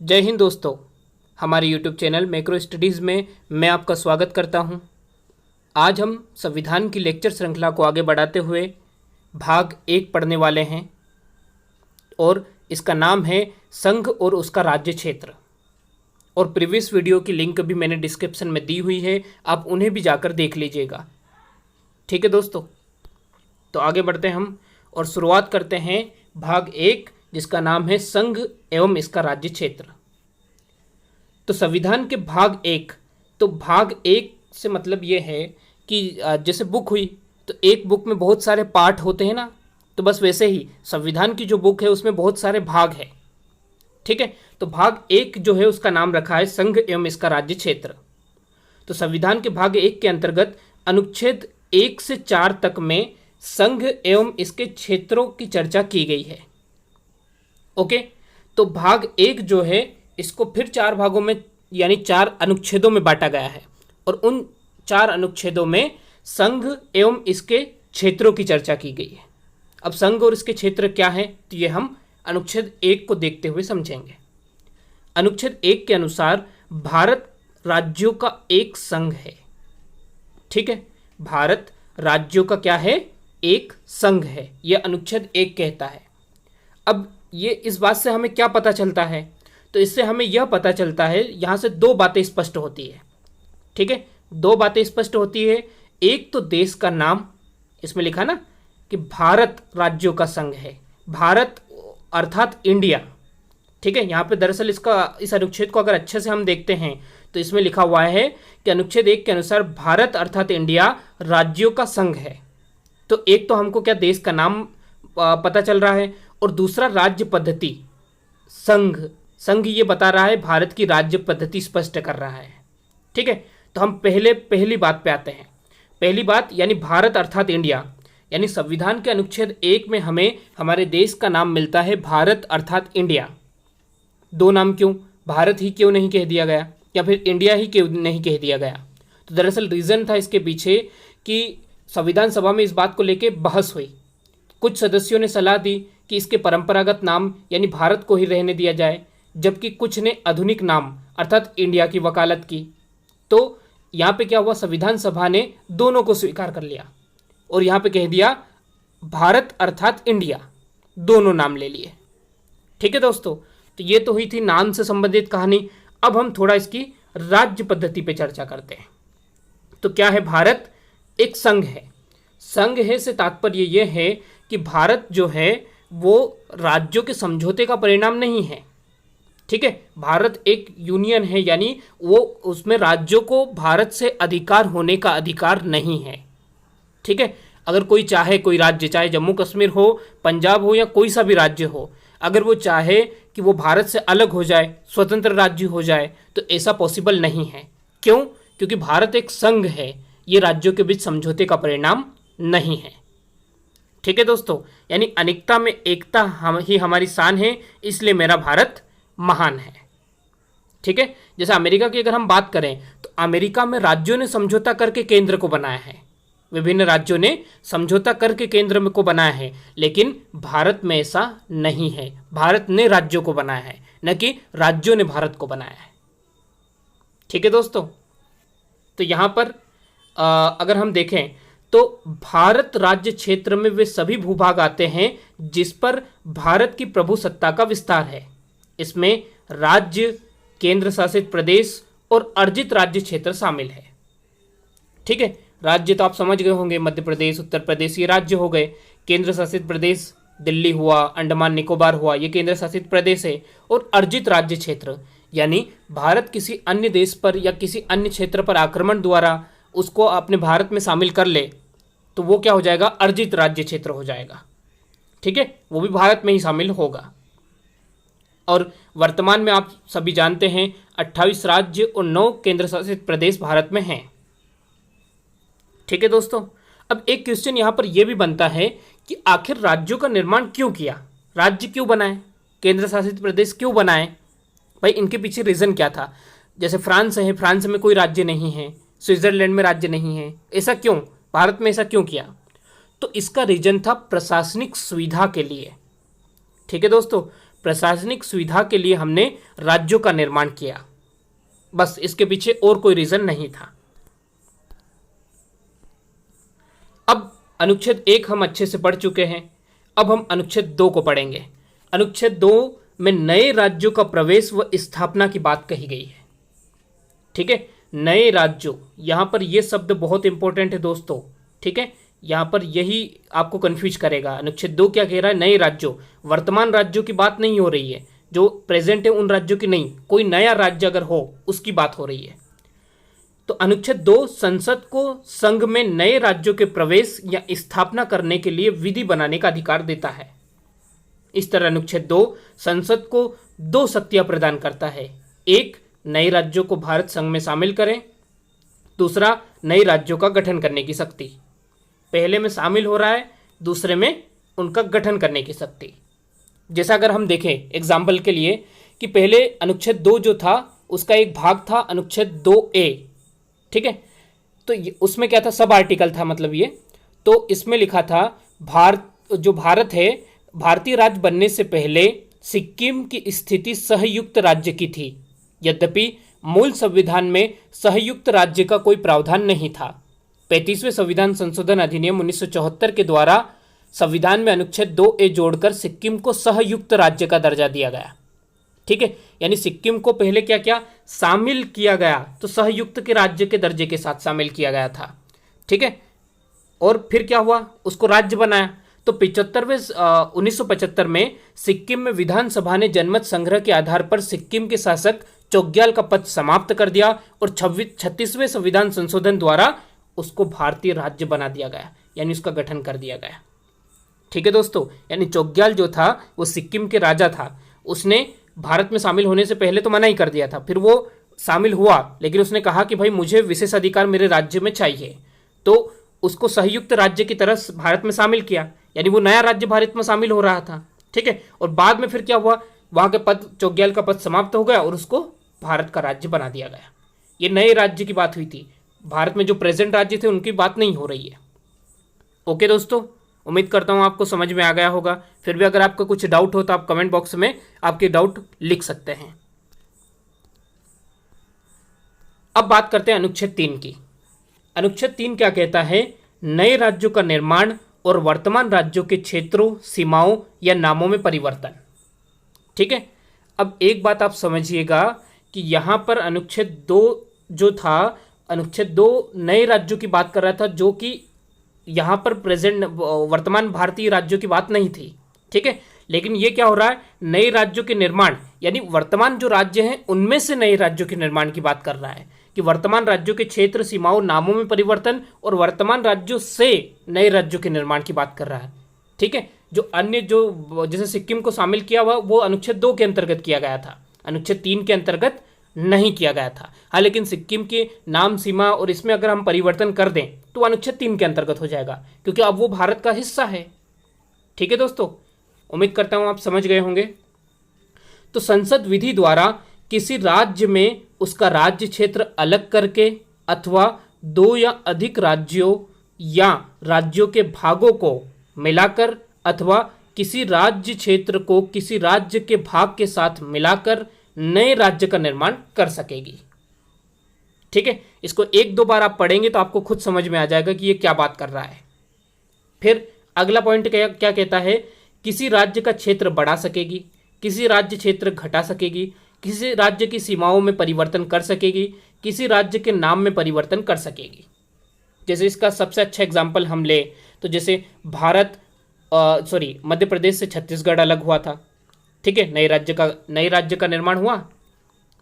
जय हिंद दोस्तों। हमारे YouTube चैनल मैक्रो स्टडीज़ में मैं आपका स्वागत करता हूं। आज हम संविधान की लेक्चर श्रृंखला को आगे बढ़ाते हुए भाग 1 पढ़ने वाले हैं और इसका नाम है संघ और उसका राज्य क्षेत्र। और प्रीवियस वीडियो की लिंक भी मैंने डिस्क्रिप्शन में दी हुई है, आप उन्हें भी जाकर देख लीजिएगा। ठीक है दोस्तों, तो आगे बढ़ते हैं हम और शुरुआत करते हैं भाग 1 जिसका नाम है संघ एवं इसका राज्य क्षेत्र। तो संविधान के भाग 1, तो भाग 1 से मतलब ये है कि जैसे बुक हुई तो एक बुक में बहुत सारे पार्ट होते हैं ना, तो बस वैसे ही संविधान की जो बुक है उसमें बहुत सारे भाग है। ठीक है, तो भाग 1 जो है उसका नाम रखा है संघ एवं इसका राज्य क्षेत्र। तो संविधान के भाग 1 के अंतर्गत अनुच्छेद 1 से 4 तक में संघ एवं इसके क्षेत्रों की चर्चा की गई है। ओके, तो भाग 1 जो है इसको फिर 4 भागों में यानी 4 अनुच्छेदों में बांटा गया है और उन 4 अनुच्छेदों में संघ एवं इसके क्षेत्रों की चर्चा की गई है। अब संघ और इसके क्षेत्र क्या है तो ये हम अनुच्छेद 1 को देखते हुए समझेंगे। अनुच्छेद 1 के अनुसार भारत राज्यों का एक संघ है। ठीक है, भारत राज्यों का क्या है, एक संघ है, यह अनुच्छेद 1 कहता है। अब ये इस बात से हमें क्या पता चलता है, तो इससे हमें यह पता चलता है, यहाँ से 2 बातें स्पष्ट होती है। ठीक है, 2 बातें स्पष्ट होती है। एक तो देश का नाम, इसमें लिखा ना कि भारत राज्यों का संघ है, भारत अर्थात इंडिया। ठीक है, यहाँ पे दरअसल इस अनुच्छेद को अगर अच्छे से हम देखते हैं तो इसमें लिखा हुआ है कि अनुच्छेद 1 के अनुसार भारत अर्थात इंडिया राज्यों का संघ है। तो एक तो हमको क्या देश का नाम पता चल रहा है और दूसरा राज्य पद्धति, संघ ये बता रहा है, भारत की राज्य पद्धति स्पष्ट कर रहा है। ठीक है, तो हम पहली बात पे आते हैं। पहली बात यानी भारत अर्थात इंडिया, यानी संविधान के अनुच्छेद 1 में हमें हमारे देश का नाम मिलता है भारत अर्थात इंडिया। 2 नाम क्यों, भारत ही क्यों नहीं कह दिया गया या फिर इंडिया ही क्यों नहीं कह दिया गया? तो दरअसल रीज़न था इसके पीछे कि संविधान सभा में इस बात को लेके बहस हुई। कुछ सदस्यों ने सलाह दी कि इसके परंपरागत नाम यानी भारत को ही रहने दिया जाए, जबकि कुछ ने आधुनिक नाम अर्थात इंडिया की वकालत की। तो यहाँ पे क्या हुआ, संविधान सभा ने दोनों को स्वीकार कर लिया और यहाँ पे कह दिया भारत अर्थात इंडिया, दोनों नाम ले लिए। ठीक है दोस्तों, तो ये तो हुई थी नाम से संबंधित कहानी। अब हम थोड़ा इसकी राज्य पद्धति पे चर्चा करते हैं। तो क्या है, भारत एक संघ है। संघ है से तात्पर्य यह है कि भारत जो है वो राज्यों के समझौते का परिणाम नहीं है। ठीक है, भारत एक यूनियन है, यानी वो उसमें राज्यों को भारत से अधिकार होने का अधिकार नहीं है। ठीक है, अगर कोई चाहे, कोई राज्य चाहे जम्मू कश्मीर हो, पंजाब हो या कोई सा भी राज्य हो, अगर वो चाहे कि वो भारत से अलग हो जाए, स्वतंत्र राज्य हो जाए, तो ऐसा पॉसिबल नहीं है। क्यों? क्योंकि भारत एक संघ है, ये राज्यों के बीच समझौते का परिणाम नहीं है। ठीक है दोस्तों, यानी अनेकता में एकता ही हमारी शान है, इसलिए मेरा भारत महान है। ठीक है, जैसे अमेरिका की अगर हम बात करें तो अमेरिका में राज्यों ने समझौता करके केंद्र को बनाया है, विभिन्न राज्यों ने समझौता करके केंद्र को बनाया है, लेकिन भारत में ऐसा नहीं है। भारत ने राज्यों को बनाया है, न कि राज्यों ने भारत को बनाया है। ठीक है दोस्तों, तो यहाँ पर अगर हम देखें तो भारत राज्य क्षेत्र में वे सभी भूभाग आते हैं जिस पर भारत की प्रभुसत्ता का विस्तार है। इसमें राज्य, केंद्र शासित प्रदेश और अर्जित राज्य क्षेत्र शामिल है। ठीक है, राज्य तो आप समझ गए होंगे, मध्य प्रदेश, उत्तर प्रदेश ये राज्य हो गए। केंद्र शासित प्रदेश दिल्ली हुआ, अंडमान निकोबार हुआ, ये केंद्र शासित प्रदेश है। और अर्जित राज्य क्षेत्र यानी भारत किसी अन्य देश पर या किसी अन्य क्षेत्र पर आक्रमण द्वारा उसको अपने भारत में शामिल कर ले तो वो क्या हो जाएगा, अर्जित राज्य क्षेत्र हो जाएगा। ठीक है, वो भी भारत में ही शामिल होगा। और वर्तमान में आप सभी जानते हैं 28 राज्य और 9 केंद्र शासित प्रदेश भारत में हैं। ठीक है दोस्तों, अब एक क्वेश्चन यहाँ पर यह भी बनता है कि आखिर राज्यों का निर्माण क्यों किया, राज्य क्यों बनाए, केंद्र शासित प्रदेश क्यों बनाए? भाई इनके पीछे रीज़न क्या था? जैसे फ्रांस है, फ्रांस में कोई राज्य नहीं है, स्विट्जरलैंड में राज्य नहीं है, ऐसा क्यों? भारत में ऐसा क्यों किया? तो इसका रीजन था प्रशासनिक सुविधा के लिए। ठीक है दोस्तों, प्रशासनिक सुविधा के लिए हमने राज्यों का निर्माण किया। बस इसके पीछे और कोई रीजन नहीं था। अब अनुच्छेद 1 हम अच्छे से पढ़ चुके हैं। अब हम अनुच्छेद 2 को पढ़ेंगे। अनुच्छेद 2 में नए राज्यों का प्रवेश व स्थापना की बात कही गई है। ठीक है, नए राज्यों, यहां पर यह शब्द बहुत इंपॉर्टेंट है दोस्तों। ठीक है, यहां पर यही आपको कंफ्यूज करेगा। अनुच्छेद 2 क्या कह रहा है? नए राज्यों, वर्तमान राज्यों की बात नहीं हो रही है, जो प्रेजेंट है उन राज्यों की नहीं, कोई नया राज्य अगर हो उसकी बात हो रही है। तो अनुच्छेद 2 संसद को संघ में नए राज्यों के प्रवेश या स्थापना करने के लिए विधि बनाने का अधिकार देता है। इस तरह अनुच्छेद 2 संसद को 2 शक्तियां प्रदान करता है। एक, नए राज्यों को भारत संघ में शामिल करें। दूसरा, नए राज्यों का गठन करने की शक्ति। पहले में शामिल हो रहा है, दूसरे में उनका गठन करने की शक्ति। जैसा अगर हम देखें एग्जाम्पल के लिए कि पहले अनुच्छेद 2 जो था उसका एक भाग था अनुच्छेद 2A। ठीक है, तो उसमें क्या था? सब आर्टिकल था, मतलब ये तो इसमें लिखा था भारत है, भारतीय राज्य बनने से पहले सिक्किम की स्थिति सहयुक्त राज्य की थी। यद्यपि मूल संविधान में सहयुक्त राज्य का कोई प्रावधान नहीं था। 35वें संविधान संशोधन अधिनियम 1974 के द्वारा संविधान में अनुच्छेद 2A जोड़कर सिक्किम को सहयुक्त राज्य का दर्जा दिया गया। ठीक है, यानी सिक्किम को पहले क्या क्या शामिल किया गया? तो सहयुक्त के राज्य के दर्जे के साथ शामिल किया गया था। ठीक है, और फिर क्या हुआ? उसको राज्य बनाया। तो 1975 में सिक्किम में विधानसभा ने जनमत संग्रह के आधार पर सिक्किम के शासक चोग्याल का पद समाप्त कर दिया और 36वें संविधान संशोधन द्वारा उसको भारतीय राज्य बना दिया गया, यानी उसका गठन कर दिया गया। ठीक है दोस्तों, यानी चोग्याल जो था वो सिक्किम के राजा था। उसने भारत में शामिल होने से पहले तो मना ही कर दिया था, फिर वो शामिल हुआ, लेकिन उसने कहा कि भाई मुझे विशेष अधिकार मेरे राज्य में चाहिए, तो उसको संयुक्त राज्य की तरह भारत में शामिल किया, यानी वो नया राज्य भारत में शामिल हो रहा था। ठीक है, और बाद में फिर क्या हुआ? वहां के पद, चोग्याल का पद समाप्त हो गया और उसको भारत का राज्य बना दिया गया। ये नए राज्य की बात हुई थी। भारत में जो प्रेजेंट राज्य थे उनकी बात नहीं हो रही है। ओके दोस्तों, उम्मीद करता हूं आपको समझ में आ गया होगा। फिर भी अगर आपका कुछ डाउट हो तो आप कमेंट बॉक्स में आपके डाउट लिख सकते हैं। अब बात करते हैं अनुच्छेद 3 की। अनुच्छेद 3 क्या कहता है? नए राज्यों का निर्माण और वर्तमान राज्यों के क्षेत्रों, सीमाओं या नामों में परिवर्तन। ठीक है, अब एक बात आप समझिएगा कि यहां पर अनुच्छेद 2 जो था, अनुच्छेद 2 नए राज्यों की बात कर रहा था, जो कि यहां पर प्रेजेंट वर्तमान भारतीय राज्यों की बात नहीं थी। ठीक है, लेकिन ये क्या हो रहा है? नए राज्यों के निर्माण, यानी वर्तमान जो राज्य हैं उनमें से नए राज्यों के निर्माण की बात कर रहा है कि वर्तमान राज्यों के क्षेत्र, सीमाओं, नामों में परिवर्तन और वर्तमान राज्यों से नए राज्यों के निर्माण की बात कर रहा है। ठीक है, जो अन्य जो जैसे सिक्किम को शामिल किया हुआ वो अनुच्छेद 2 के अंतर्गत किया गया था, अनुच्छेद 3 के अंतर्गत नहीं किया गया था। हाँ, लेकिन सिक्किम के नाम, सीमा और इसमें अगर हम परिवर्तन कर दें तो अनुच्छेद 3 के अंतर्गत हो जाएगा, क्योंकि अब वो भारत का हिस्सा है। ठीक है दोस्तों, उम्मीद करता हूं आप समझ गए होंगे। तो संसद विधि द्वारा किसी राज्य में उसका राज्य क्षेत्र अलग करके अथवा 2 या अधिक राज्यों या राज्यों के भागों को मिलाकर अथवा किसी राज्य क्षेत्र को किसी राज्य के भाग के साथ मिलाकर नए राज्य का निर्माण कर सकेगी। ठीक है, इसको 1-2 बार आप पढ़ेंगे तो आपको खुद समझ में आ जाएगा कि ये क्या बात कर रहा है। फिर अगला पॉइंट क्या कहता है? किसी राज्य का क्षेत्र बढ़ा सकेगी, किसी राज्य क्षेत्र घटा सकेगी, किसी राज्य की सीमाओं में परिवर्तन कर सकेगी, किसी राज्य के नाम में परिवर्तन कर सकेगी। जैसे इसका सबसे अच्छा एग्जाम्पल हम ले तो जैसे मध्य प्रदेश से छत्तीसगढ़ अलग हुआ था। ठीक है, नए राज्य का निर्माण हुआ,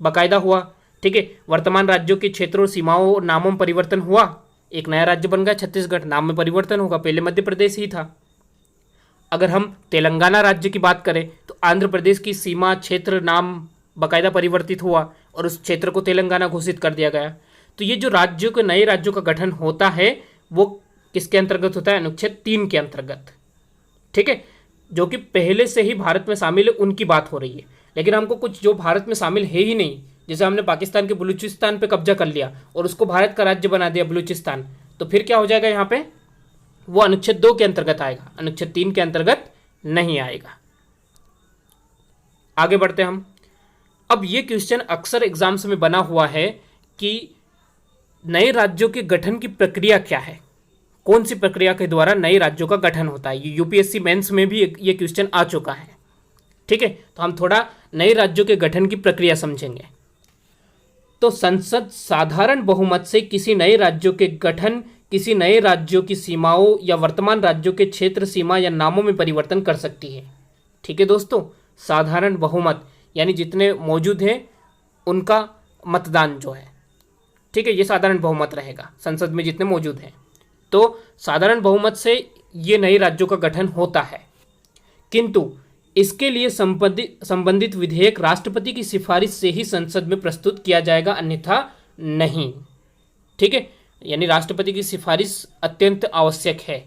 बाकायदा हुआ। ठीक है, वर्तमान राज्यों के क्षेत्रों, सीमाओं और नामों में परिवर्तन हुआ, एक नया राज्य बन गया छत्तीसगढ़, नाम में परिवर्तन होगा, पहले मध्य प्रदेश ही था। अगर हम तेलंगाना राज्य की बात करें तो आंध्र प्रदेश की सीमा, क्षेत्र, नाम बाकायदा परिवर्तित हुआ और उस क्षेत्र को तेलंगाना घोषित कर दिया गया। तो ये जो राज्यों के नए राज्यों का गठन होता है वो किसके अंतर्गत होता है? अनुच्छेद 3 के अंतर्गत। ठीक है, जो कि पहले से ही भारत में शामिल है उनकी बात हो रही है। लेकिन हमको कुछ जो भारत में शामिल है ही नहीं, जैसे हमने पाकिस्तान के बलूचिस्तान पे कब्जा कर लिया और उसको भारत का राज्य बना दिया बलूचिस्तान, तो फिर क्या हो जाएगा? यहाँ पे वो अनुच्छेद 2 के अंतर्गत आएगा, अनुच्छेद 3 के अंतर्गत नहीं आएगा। आगे बढ़ते हैं हम। अब ये क्वेश्चन अक्सर एग्जाम्स में बना हुआ है कि नए राज्यों के गठन की प्रक्रिया क्या है, कौन सी प्रक्रिया के द्वारा नए राज्यों का गठन होता है। ये यूपीएससी मेंस में भी ये क्वेश्चन आ चुका है। ठीक है, तो हम थोड़ा नए राज्यों के गठन की प्रक्रिया समझेंगे। तो संसद साधारण बहुमत से किसी नए राज्यों के गठन, किसी नए राज्यों की सीमाओं या वर्तमान राज्यों के क्षेत्र सीमा या नामों में परिवर्तन कर सकती है। ठीक है दोस्तों, साधारण बहुमत यानी जितने मौजूद हैं उनका मतदान जो है, ठीक है, ये साधारण बहुमत रहेगा संसद में जितने मौजूद हैं। तो साधारण बहुमत से ये नए राज्यों का गठन होता है, किंतु इसके लिए संबंधित विधेयक राष्ट्रपति की सिफारिश से ही संसद में प्रस्तुत किया जाएगा, अन्यथा नहीं। ठीक है, यानी राष्ट्रपति की सिफारिश अत्यंत आवश्यक है।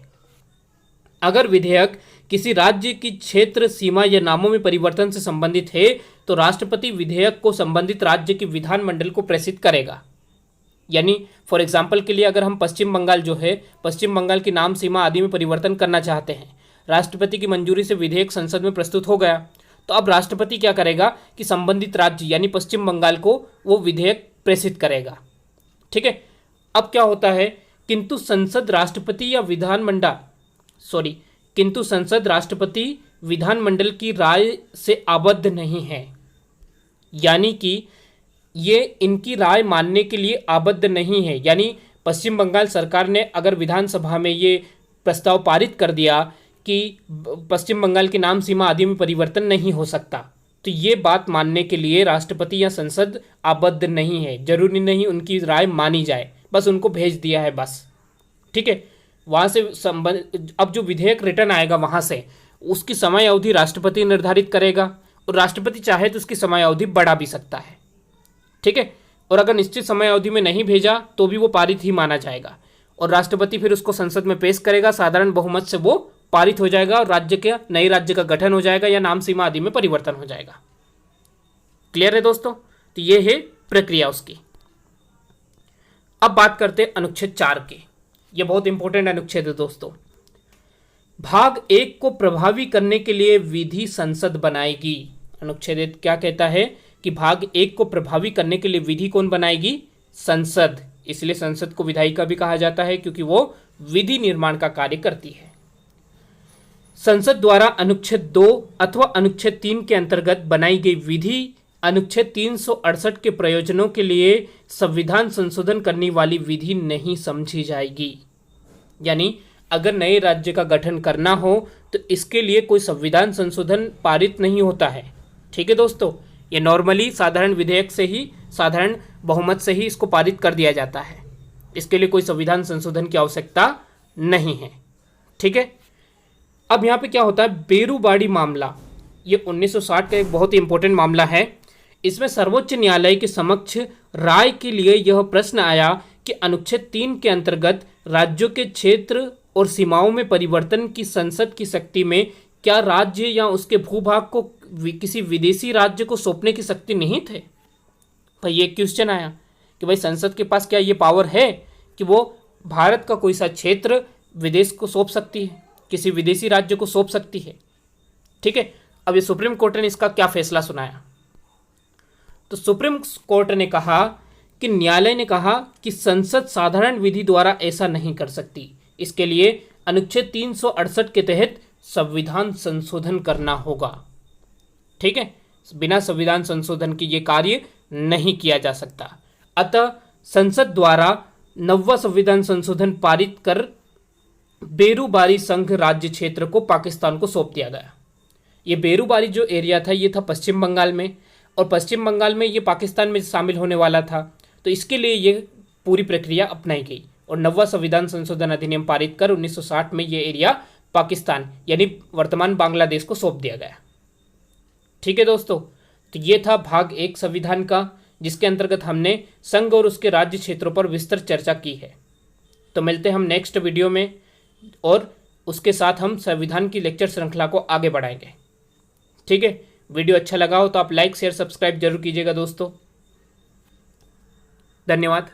अगर विधेयक किसी राज्य की क्षेत्र सीमा या नामों में परिवर्तन से संबंधित है तो राष्ट्रपति विधेयक को संबंधित राज्य के विधानमंडल को प्रेषित करेगा। यानी फॉर एग्जाम्पल के लिए अगर हम पश्चिम बंगाल जो है, पश्चिम बंगाल की नाम सीमा आदि में परिवर्तन करना चाहते हैं, राष्ट्रपति की मंजूरी से विधेयक संसद में प्रस्तुत हो गया, तो अब राष्ट्रपति क्या करेगा कि संबंधित राज्य यानी पश्चिम बंगाल को वो विधेयक प्रेषित करेगा। ठीक है, अब क्या होता है, किंतु संसद राष्ट्रपति विधानमंडल की राय से आबद्ध नहीं है। यानी कि ये इनकी राय मानने के लिए आबद्ध नहीं है। यानी पश्चिम बंगाल सरकार ने अगर विधानसभा में ये प्रस्ताव पारित कर दिया कि पश्चिम बंगाल की नाम सीमा आदि में परिवर्तन नहीं हो सकता, तो ये बात मानने के लिए राष्ट्रपति या संसद आबद्ध नहीं है। जरूरी नहीं उनकी राय मानी जाए, बस उनको भेज दिया है बस। ठीक है, वहाँ से अब जो विधेयक रिटर्न आएगा वहाँ से उसकी समय अवधि राष्ट्रपति निर्धारित करेगा, और राष्ट्रपति चाहे तो उसकी समय अवधि बढ़ा भी सकता है। ठीक है, और अगर निश्चित समय अवधि में नहीं भेजा तो भी वो पारित ही माना जाएगा, और राष्ट्रपति फिर उसको संसद में पेश करेगा, साधारण बहुमत से वो पारित हो जाएगा और नए राज्य का गठन हो जाएगा या नाम सीमा आदि में परिवर्तन हो जाएगा। क्लियर है दोस्तों, तो ये है प्रक्रिया उसकी। अब बात करते हैं अनुच्छेद 4 की। यह बहुत इंपॉर्टेंट अनुच्छेद है दोस्तों। भाग 1 को प्रभावी करने के लिए विधि संसद बनाएगी। अनुच्छेद क्या कहता है कि भाग 1 को प्रभावी करने के लिए विधि कौन बनाएगी? संसद। इसलिए संसद को विधायिका भी कहा जाता है क्योंकि वो विधि निर्माण का कार्य करती है। संसद द्वारा अनुच्छेद 2 अथवा अनुच्छेद 3 के अंतर्गत बनाई गई विधि अनुच्छेद 368 के प्रयोजनों के लिए संविधान संशोधन करने वाली विधि नहीं समझी जाएगी। यानी अगर नए राज्य का गठन करना हो तो इसके लिए कोई संविधान संशोधन पारित नहीं होता है। ठीक है दोस्तों, ये नॉर्मली साधारण विधेयक से ही, साधारण बहुमत से ही इसको पारित कर दिया जाता है। इसके लिए कोई संविधान संशोधन की आवश्यकता नहीं है। ठीक है, अब यहाँ पे क्या होता है, बेरूबाड़ी मामला, ये 1960 का एक बहुत ही इंपॉर्टेंट मामला है। इसमें सर्वोच्च न्यायालय के समक्ष राय के लिए यह प्रश्न आया कि अनुच्छेद 3 के अंतर्गत राज्यों के क्षेत्र और सीमाओं में परिवर्तन की संसद की शक्ति में क्या राज्य या उसके भूभाग को किसी विदेशी राज्य को सौंपने की शक्ति नहीं थे। भाई ये क्वेश्चन आया कि भाई संसद के पास क्या ये पावर है कि वो भारत का कोई सा क्षेत्र विदेश को सौंप सकती है, किसी विदेशी राज्य को सौंप सकती है। ठीक है, अब ये सुप्रीम कोर्ट ने इसका क्या फैसला सुनाया, तो सुप्रीम कोर्ट ने कहा कि न्यायालय ने कहा कि संसद साधारण विधि द्वारा ऐसा नहीं कर सकती। इसके लिए अनुच्छेद 368 के तहत संविधान संशोधन करना होगा। ठीक है, बिना संविधान संशोधन के ये कार्य नहीं किया जा सकता। अतः संसद द्वारा 9वां संविधान संशोधन पारित कर बेरूबारी संघ राज्य क्षेत्र को पाकिस्तान को सौंप दिया गया। ये बेरूबारी जो एरिया था ये था पश्चिम बंगाल में, और पश्चिम बंगाल में ये पाकिस्तान में शामिल होने वाला था, तो इसके लिए ये पूरी प्रक्रिया अपनाई गई और 9वां संविधान संशोधन अधिनियम पारित कर 1960 में ये एरिया पाकिस्तान यानी वर्तमान बांग्लादेश को सौंप दिया गया। ठीक है दोस्तों, तो ये था भाग 1 संविधान का, जिसके अंतर्गत हमने संघ और उसके राज्य क्षेत्रों पर विस्तृत चर्चा की है। तो मिलते हैं हम नेक्स्ट वीडियो में, और उसके साथ हम संविधान की लेक्चर श्रृंखला को आगे बढ़ाएंगे। ठीक है, वीडियो अच्छा लगा हो तो आप लाइक शेयर सब्सक्राइब जरूर कीजिएगा दोस्तों। धन्यवाद।